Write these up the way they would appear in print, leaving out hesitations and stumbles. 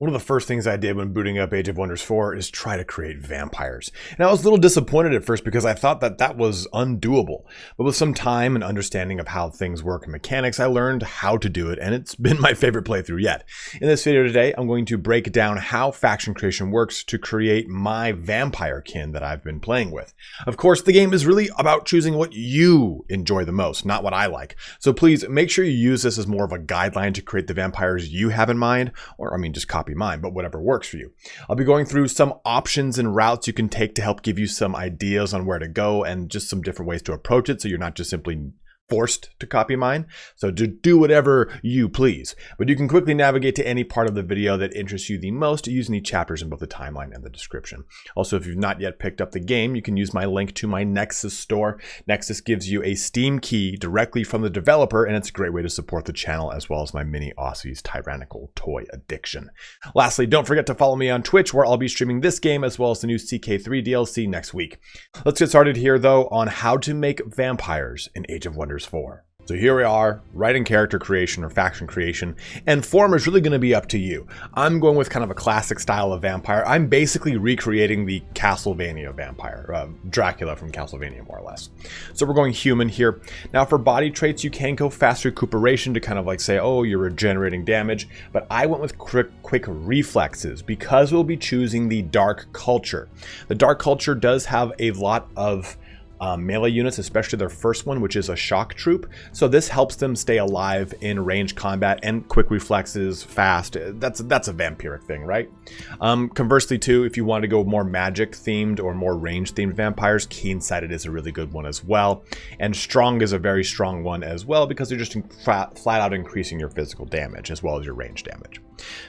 One of the first things I did when booting up Age of Wonders 4 is try to create vampires. And I was a little disappointed at first because I thought that was undoable. But with some time and understanding of how things work and mechanics, I learned how to do it, and it's been my favorite playthrough yet. In this video today, I'm going to break down how faction creation works to create my vampire kin that I've been playing with. Of course, the game is really about choosing what you enjoy the most, not what I like. So please make sure you use this as more of a guideline to create the vampires you have in mind, or I mean just copy mine, but whatever works for you. I'll be going through some options and routes you can take to help give you some ideas on where to go and just some different ways to approach it so you're not just simply forced to copy mine. So do whatever you please, but you can quickly navigate to any part of the video that interests you the most using the chapters in both the timeline and the description. Also, if you've not yet picked up the game, you can use my link to my Nexus Store. Nexus gives you a Steam key directly from the developer, and it's a great way to support the channel as well as my mini Aussie's tyrannical toy addiction. Lastly, don't forget to follow me on Twitch, where I'll be streaming this game as well as the new CK3 DLC next week. Let's get started here though on how to make vampires in Age of Wonders 4. So here we are, right in character creation or faction creation, and form is really going to be up to you. I'm going with kind of a classic style of vampire. I'm basically recreating the Castlevania vampire, Dracula from Castlevania more or less. So we're going human here. Now for body traits, you can go fast recuperation to kind of like say, oh, you're regenerating damage, but I went with quick reflexes because we'll be choosing the dark culture. The dark culture does have a lot of melee units, especially their first one, which is a shock troop. So this helps them stay alive in ranged combat, and quick reflexes, fast. That's a vampiric thing, right? Conversely too, if you want to go more magic themed or more range themed vampires, keen-sighted is a really good one as well. And strong is a very strong one as well because they're just flat out increasing your physical damage as well as your range damage.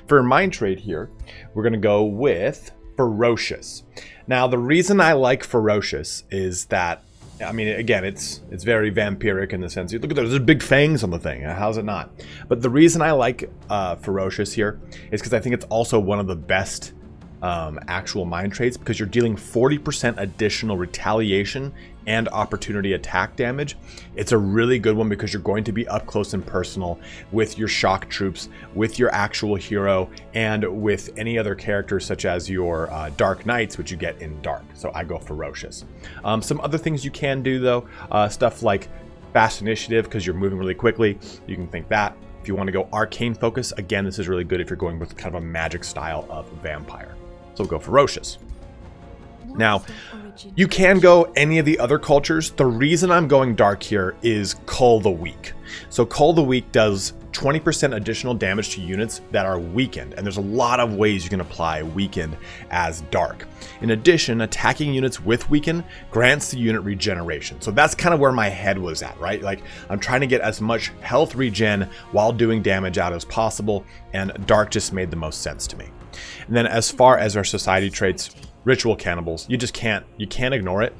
For mind trait here, we're going to go with ferocious. Now, the reason I like ferocious is that, I mean, again, it's very vampiric in the sense, look at those big fangs on the thing. How's it not? But the reason I like ferocious here is because I think it's also one of the best actual mind traits, because you're dealing 40% additional retaliation and opportunity attack damage. It's a really good one because you're going to be up close and personal with your shock troops, with your actual hero, and with any other characters such as your dark knights, which you get in dark. So I go ferocious. Some other things you can do though, stuff like fast initiative because you're moving really quickly. You can think that. If you want to go arcane focus, again, this is really good if you're going with kind of a magic style of vampire. So we'll go ferocious. Now, you can go any of the other cultures. The reason I'm going dark here is Cull the Weak. So Cull the Weak does 20% additional damage to units that are weakened, and there's a lot of ways you can apply weakened as dark. In addition, attacking units with weaken grants the unit regeneration. So that's kind of where my head was at, right? Like, I'm trying to get as much health regen while doing damage out as possible, and dark just made the most sense to me. And then as far as our society traits, ritual cannibals, you can't ignore it.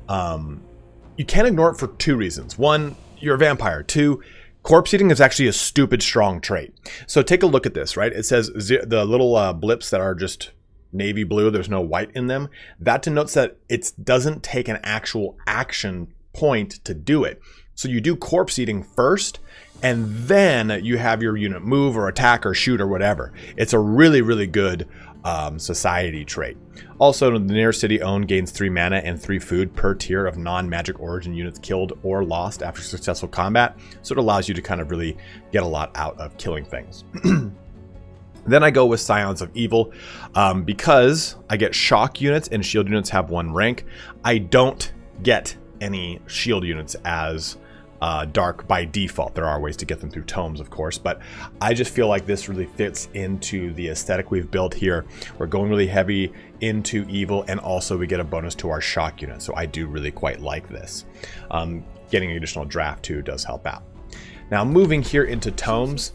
You can't ignore it for two reasons. One, you're a vampire. Two, corpse eating is actually a stupid strong trait. So take a look at this, right? It says the little blips that are just navy blue, there's no white in them. That denotes that it doesn't take an actual action point to do it. So you do corpse eating first, and then you have your unit move or attack or shoot or whatever. It's a really, really good society trait. Also, the nearest city owned gains 3 mana and 3 food per tier of non-magic origin units killed or lost after successful combat. So it allows you to kind of really get a lot out of killing things. Then I go with Scions of Evil because I get shock units and shield units have 1 rank. I don't get any shield units as dark by default. There are ways to get them through tomes, of course, but I just feel like this really fits into the aesthetic we've built here. We're going really heavy into evil, and also we get a bonus to our shock unit, so I do really quite like this. Getting an additional draft too does help out. Now moving here into tomes,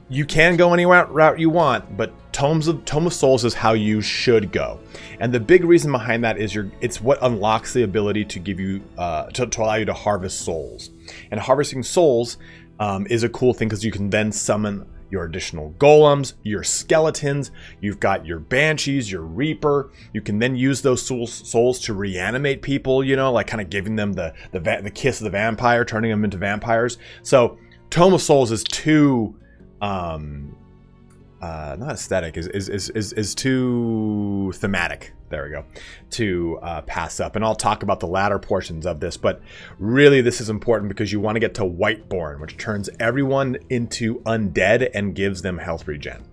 you can go any route you want, but Tome of Souls is how you should go. And the big reason behind that is it's what unlocks the ability to give you to allow you to harvest souls. And harvesting souls is a cool thing because you can then summon your additional golems, your skeletons, you've got your banshees, your reaper. You can then use those souls to reanimate people, you know, like kind of giving them the kiss of the vampire, turning them into vampires. So Tome of Souls is too not aesthetic, is too thematic. There we go. To pass up. And I'll talk about the latter portions of this, but really this is important because you want to get to Whiteborn, which turns everyone into undead and gives them health regen.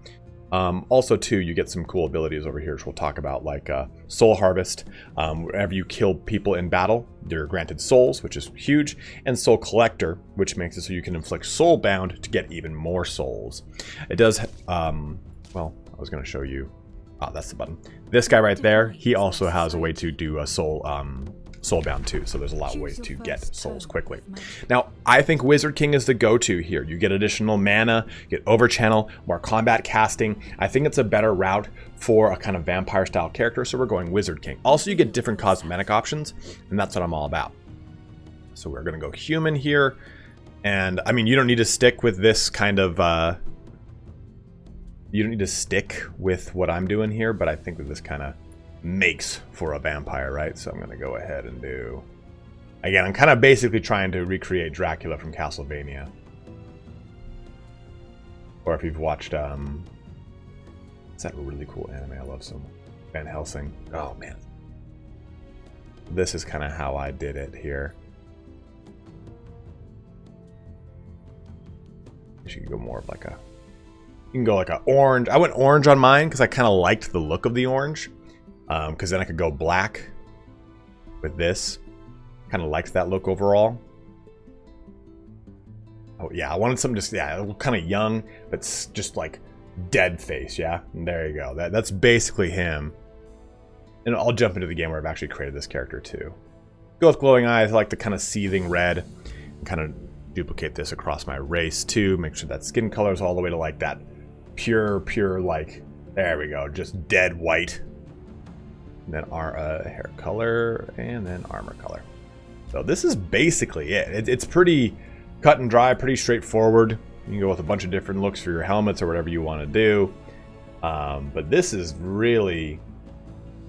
Also, too, you get some cool abilities over here, which we'll talk about, like Soul Harvest. Whenever you kill people in battle, you're granted souls, which is huge, and Soul Collector, which makes it so you can inflict Soul Bound to get even more souls. It does, well, I was going to show you. Oh, that's the button. This guy right there, he also has a way to do a Soulbound too, so there's a lot of ways to get souls quickly. Now, I think Wizard King is the go-to here. You get additional mana, get overchannel, more combat casting. I think it's a better route for a kind of vampire style character, so we're going Wizard King. Also, you get different cosmetic options, and that's what I'm all about. So we're gonna go human here, and I mean, you don't need to stick with this kind of you don't need to stick with what I'm doing here, but I think that this kind of makes for a vampire, right? So I'm going to go ahead and do... Again, I'm kind of basically trying to recreate Dracula from Castlevania. Or if you've watched... It's that really cool anime I love so much. Van Helsing. Oh, man. This is kind of how I did it here. You should go more of like a... You can go like a orange. I went orange on mine because I kind of liked the look of the orange. Because then I could go black with this. Kind of liked that look overall. Oh yeah, I wanted something just, yeah, kind of young, but just like dead face, yeah? And there you go. That's basically him. And I'll jump into the game where I've actually created this character too. Go with glowing eyes. I like the kind of seething red. Kind of duplicate this across my race too. Make sure that skin color is all the way to like that pure like, there we go, just dead white. And then our hair color, and then armor color. So this is basically it. It's pretty cut and dry, pretty straightforward. You can go with a bunch of different looks for your helmets or whatever you want to do. But this is really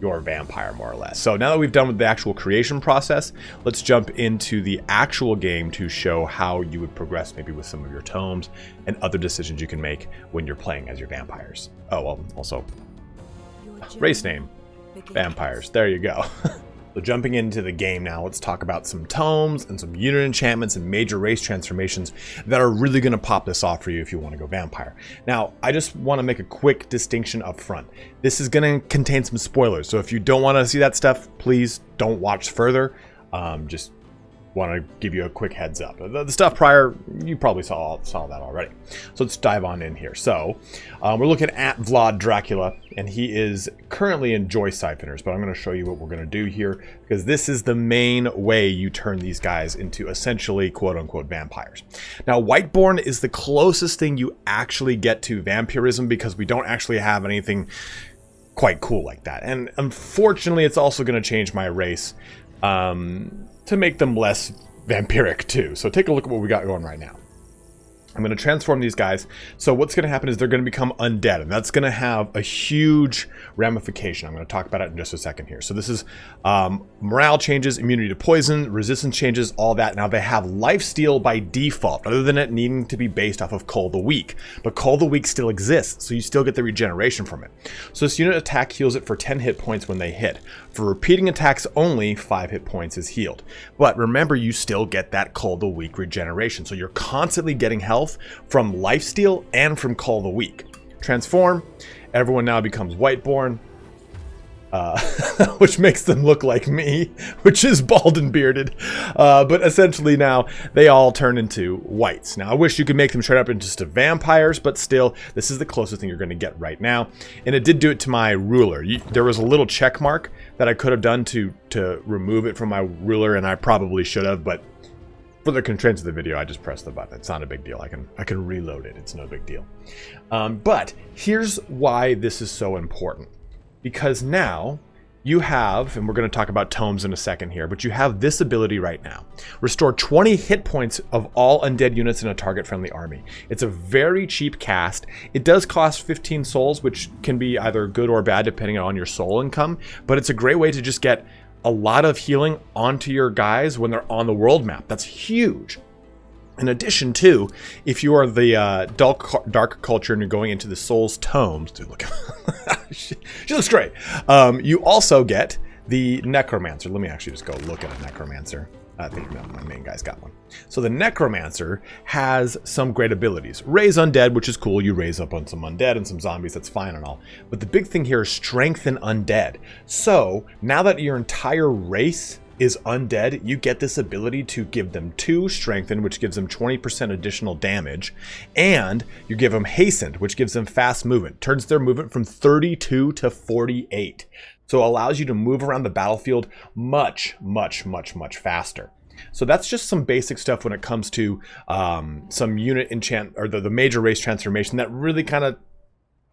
your vampire, more or less. So now that we've done with the actual creation process, let's jump into the actual game to show how you would progress maybe with some of your tomes and other decisions you can make when you're playing as your vampires. Oh, well, also race name. Vampires. There you go. So jumping into the game now, let's talk about some tomes and some unit enchantments and major race transformations that are really going to pop this off for you if you want to go vampire. Now, I just want to make a quick distinction up front. This is going to contain some spoilers, so if you don't want to see that stuff, please don't watch further. Just want to give you a quick heads up. The stuff prior, you probably saw that already. So let's dive on in here. So we're looking at Vlad Dracula, and he is currently in Joy Siphoners, but I'm going to show you what we're going to do here, because this is the main way you turn these guys into essentially quote-unquote vampires. Now, Whiteborn is the closest thing you actually get to vampirism, because we don't actually have anything quite cool like that. And unfortunately, it's also going to change my race to make them less vampiric too. So take a look at what we got going right now. I'm going to transform these guys. So what's going to happen is they're going to become undead, and that's going to have a huge ramification. I'm going to talk about it in just a second here. So this is morale changes, immunity to poison, resistance changes, all that. Now they have lifesteal by default, other than it needing to be based off of Cull the Weak. But Cull the Weak still exists, so you still get the regeneration from it. So this unit attack heals it for 10 hit points when they hit. For repeating attacks only, 5 hit points is healed. But remember, you still get that Cull the Weak regeneration, so you're constantly getting health from lifesteal and from Cull the Weak. Transform, everyone now becomes Whiteborn, which makes them look like me, which is bald and bearded. But essentially now they all turn into whites. Now I wish you could make them straight up into just vampires, but still, this is the closest thing you're going to get right now. And it did do it to my ruler. There was a little check mark that I could have done to remove it from my ruler, and I probably should have, but for the constraints of the video, I just pressed the button. It's not a big deal. I can reload it. It's no big deal. But here's why this is so important. Because now you have, and we're going to talk about tomes in a second here, but you have this ability right now. Restore 20 hit points of all undead units in a target-friendly army. It's a very cheap cast. It does cost 15 souls, which can be either good or bad depending on your soul income, but it's a great way to just get a lot of healing onto your guys when they're on the world map. That's huge. In addition to, if you are the dark culture and you're going into the Soul's tomes, dude, look, she looks great. You also get the Necromancer. Let me actually just go look at a Necromancer. I think my main guy's got one. So the Necromancer has some great abilities. Raise undead, which is cool. You raise up on some undead and some zombies. That's fine and all. But the big thing here is strengthen undead. So now that your entire race is undead, you get this ability to give them 2 strengthen, which gives them 20% additional damage, and you give them hastened, which gives them fast movement, turns their movement from 32 to 48. So it allows you to move around the battlefield much faster. So that's just some basic stuff when it comes to some unit enchant, or the major race transformation that really kind of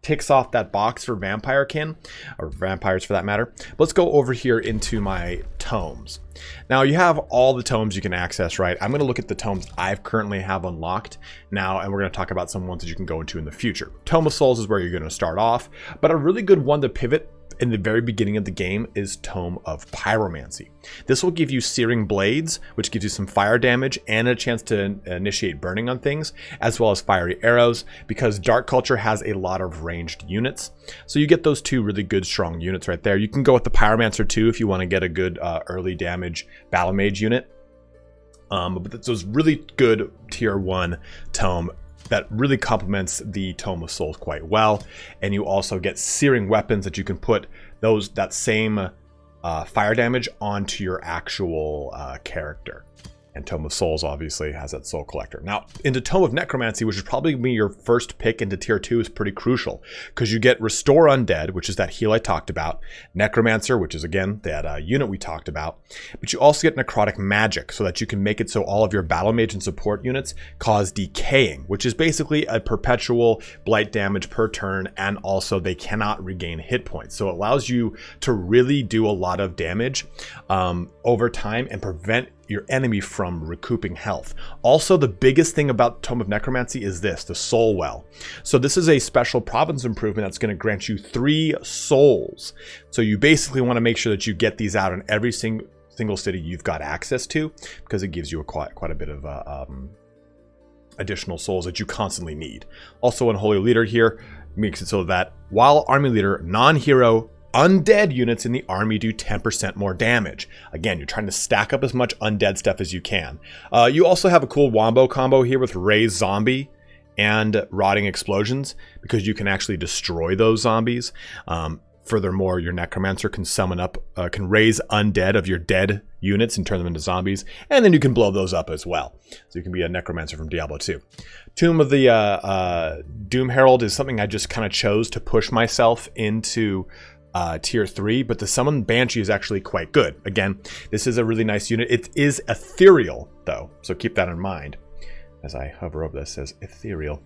ticks off that box for vampirekin, or vampires for that matter. But let's go over here into my tomes. Now you have all the tomes you can access, right? I'm going to look at the tomes I've currently have unlocked now, and we're going to talk about some ones that you can go into in the future. Tome of Souls is where you're going to start off, but a really good one to pivot in the very beginning of the game is Tome of Pyromancy. This will give you Searing Blades, which gives you some fire damage and a chance to initiate burning on things, as well as fiery arrows, because Dark Culture has a lot of ranged units. So you get those 2 really good, strong units right there. You can go with the Pyromancer too if you want to get a good early damage Battle Mage unit. But those really good tier 1 tome that really complements the Tome of Souls quite well. And you also get searing weapons that you can put that same fire damage onto your actual character. And Tome of Souls obviously has that Soul Collector. Now, into Tome of Necromancy, which is probably be your first pick into tier 2, is pretty crucial, because you get Restore Undead, which is that heal I talked about, Necromancer, which is again that unit we talked about, but you also get Necrotic Magic, so that you can make it so all of your Battle Mage and support units cause decaying, which is basically a perpetual blight damage per turn, and also they cannot regain hit points. So it allows you to really do a lot of damage over time and prevent your enemy from recouping health. Also, the biggest thing about Tome of Necromancy is this, the Soul Well. So this is a special province improvement that's going to grant you 3 souls. So you basically want to make sure that you get these out in every single city you've got access to, because it gives you quite a bit of additional souls that you constantly need. Also, Unholy Leader here makes it so that while Army Leader, non-hero undead units in the army do 10% more damage. Again, you're trying to stack up as much undead stuff as you can. You also have a cool wombo combo here with Raise Zombie and Rotting Explosions, because you can actually destroy those zombies. Furthermore, your Necromancer can summon up, can raise undead of your dead units and turn them into zombies, and then you can blow those up as well. So you can be a Necromancer from Diablo 2. Tomb of the Doom Herald is something I just kind of chose to push myself into tier 3, but the Summon Banshee is actually quite good. Again, this is a really nice unit. It is ethereal though, so keep that in mind. As I hover over this, it says ethereal.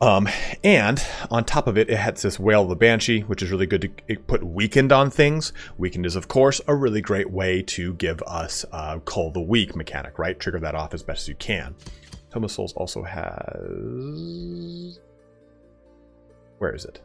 And on top of it, it has this Wail of the Banshee, which is really good to put Weakened on things. Weakened is, of course, a really great way to give us Cull the Weak mechanic, right? Trigger that off as best as you can. Tome of Souls also has... Where is it?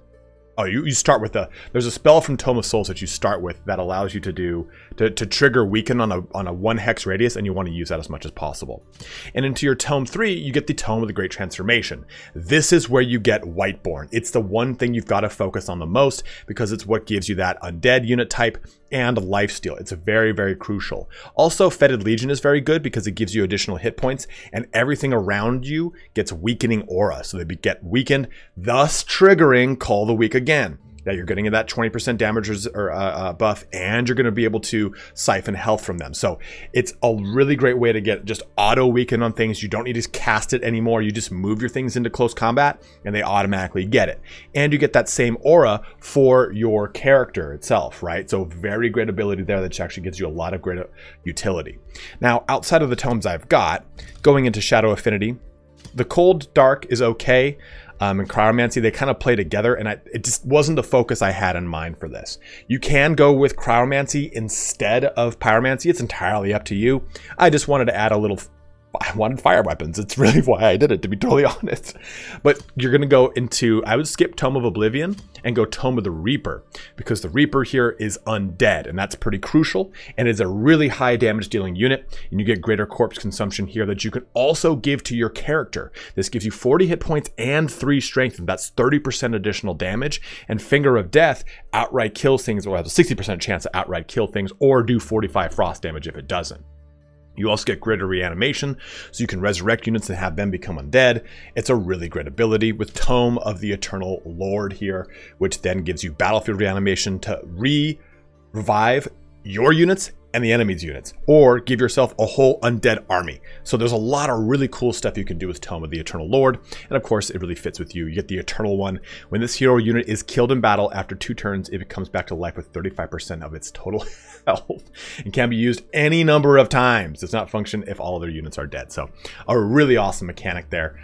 Oh, you start with there's a spell from Tome of Souls that you start with that allows you to trigger Weaken on a 1 hex radius, and you want to use that as much as possible. And into your Tome 3, you get the Tome of the Great Transformation. This is where you get Whiteborn. It's the one thing you've got to focus on the most, because it's what gives you that undead unit type and lifesteal. It's very, very crucial. Also, Fetid Legion is very good because it gives you additional hit points, and everything around you gets weakening aura, so they get weakened, thus triggering Cull the Weak again. That you're getting that 20% damage or buff, and you're going to be able to siphon health from them. So it's a really great way to get just auto weaken on things. You don't need to cast it anymore. You just move your things into close combat and they automatically get it. And you get that same aura for your character itself, right? So very great ability there that actually gives you a lot of great utility. Now, outside of the tomes I've got, going into Shadow Affinity, the Cold Dark is okay. And Cryomancy, they kind of play together, and it just wasn't the focus I had in mind for this. You can go with Cryomancy instead of Pyromancy. It's entirely up to you. I just wanted to add a little I wanted fire weapons. It's really why I did it, to be totally honest. But you're going to go into, I would skip Tome of Oblivion and go Tome of the Reaper, because the Reaper here is undead, and that's pretty crucial, and is a really high damage dealing unit, and you get greater corpse consumption here that you can also give to your character. This gives you 40 hit points and 3 strength, and that's 30% additional damage, and Finger of Death outright kills things, or has a 60% chance to outright kill things, or do 45 frost damage if it doesn't. You also get greater reanimation, so you can resurrect units and have them become undead. It's a really great ability with Tome of the Eternal Lord here, which then gives you battlefield reanimation to revive your units and the enemy's units, or give yourself a whole undead army. So there's a lot of really cool stuff you can do with Tome of the Eternal Lord, and of course it really fits with you. You get the Eternal one. When this hero unit is killed in battle, after 2 turns, it comes back to life with 35% of its total health, and can be used any number of times. Does not function if all other units are dead. So a really awesome mechanic there.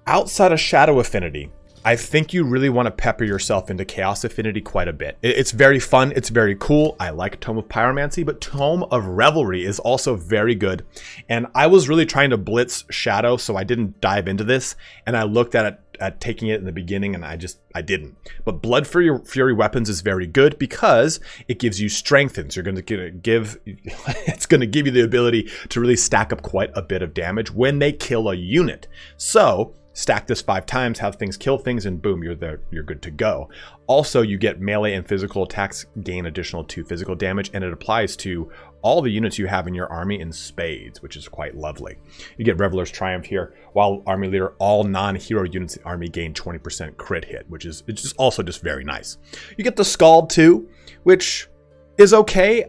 Outside of Shadow Affinity, I think you really want to pepper yourself into Chaos Affinity quite a bit. It's very fun. It's very cool. I like Tome of Pyromancy, but Tome of Revelry is also very good. And I was really trying to blitz Shadow, so I didn't dive into this. And I looked at it, at taking it in the beginning, and I didn't. But Blood Fury Weapons is very good because it gives you strengthens. You're going to give, it's going to give you the ability to really stack up quite a bit of damage when they kill a unit. So stack this 5 times, have things kill things, and boom, you're there, you're good to go. Also, you get melee and physical attacks gain additional 2 physical damage, and it applies to all the units you have in your army in spades, which is quite lovely. You get Reveler's Triumph here. While army leader, all non-hero units in the army gain 20% crit hit, which is it's just also just very nice. You get the Scald too, which is okay.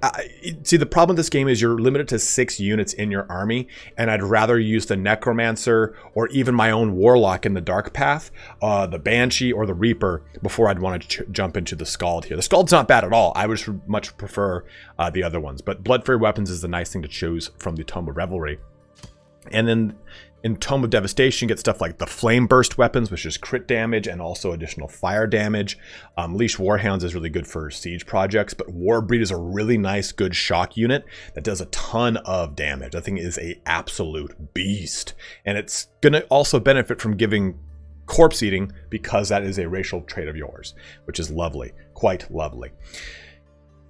See, the problem with this game is you're limited to 6 units in your army, and I'd rather use the Necromancer or even my own Warlock in the Dark Path, the Banshee or the Reaper before I'd want to jump into the Scald here. The Scald's not bad at all. I would much prefer the other ones, but Blood Fury Weapons is the nice thing to choose from the Tome of Revelry. And then in Tome of Devastation, you get stuff like the Flame Burst weapons, which is crit damage and also additional fire damage. Leash Warhounds is really good for siege projects, but Warbreed is a really nice, good shock unit that does a ton of damage. That thing is a absolute beast. And it's going to also benefit from giving corpse eating because that is a racial trait of yours, which is lovely, quite lovely.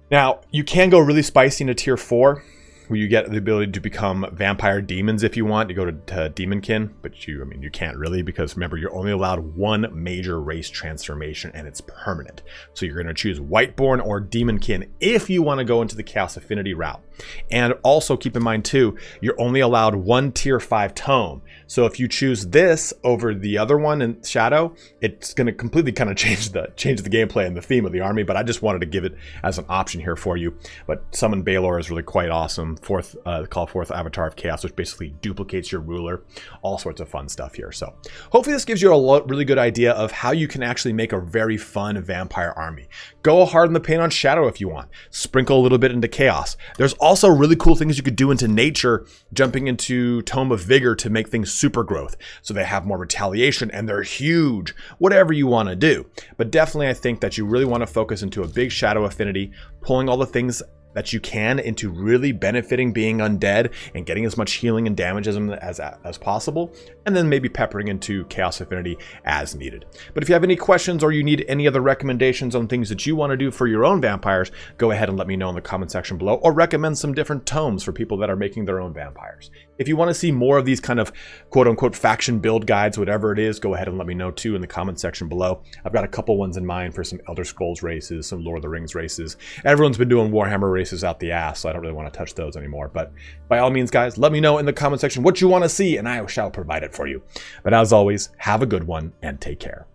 Now, you can go really spicy into tier 4. Where you get the ability to become vampire demons if you want. You go to Demonkin, but you can't really, because remember, you're only allowed 1 major race transformation and it's permanent. So you're going to choose Whiteborn or Demonkin if you want to go into the Chaos Affinity route. And also keep in mind too, you're only allowed 1 tier 5 tome. So if you choose this over the other one in Shadow, it's going to completely kind of change the gameplay and the theme of the army, but I just wanted to give it as an option here for you. But Summon Balor is really quite awesome. Call forth Avatar of Chaos, which basically duplicates your ruler. All sorts of fun stuff here. So hopefully this gives you a really good idea of how you can actually make a very fun vampire army. Go hard in the paint on Shadow if you want. Sprinkle a little bit into Chaos. There's also really cool things you could do into nature, jumping into Tome of Vigor to make things super growth. So they have more retaliation and they're huge. Whatever you want to do. But definitely I think that you really want to focus into a big Shadow Affinity, pulling all the things that you can into really benefiting being undead and getting as much healing and damage as possible, and then maybe peppering into Chaos Affinity as needed. But if you have any questions or you need any other recommendations on things that you want to do for your own vampires, go ahead and let me know in the comment section below, or recommend some different tomes for people that are making their own vampires. If you want to see more of these kind of quote-unquote faction build guides, whatever it is, go ahead and let me know too in the comment section below. I've got a couple ones in mind for some Elder Scrolls races, some Lord of the Rings races. Everyone's been doing Warhammer races out the ass, so I don't really want to touch those anymore. But by all means, guys, let me know in the comment section what you want to see, and I shall provide it for you. But as always, have a good one and take care.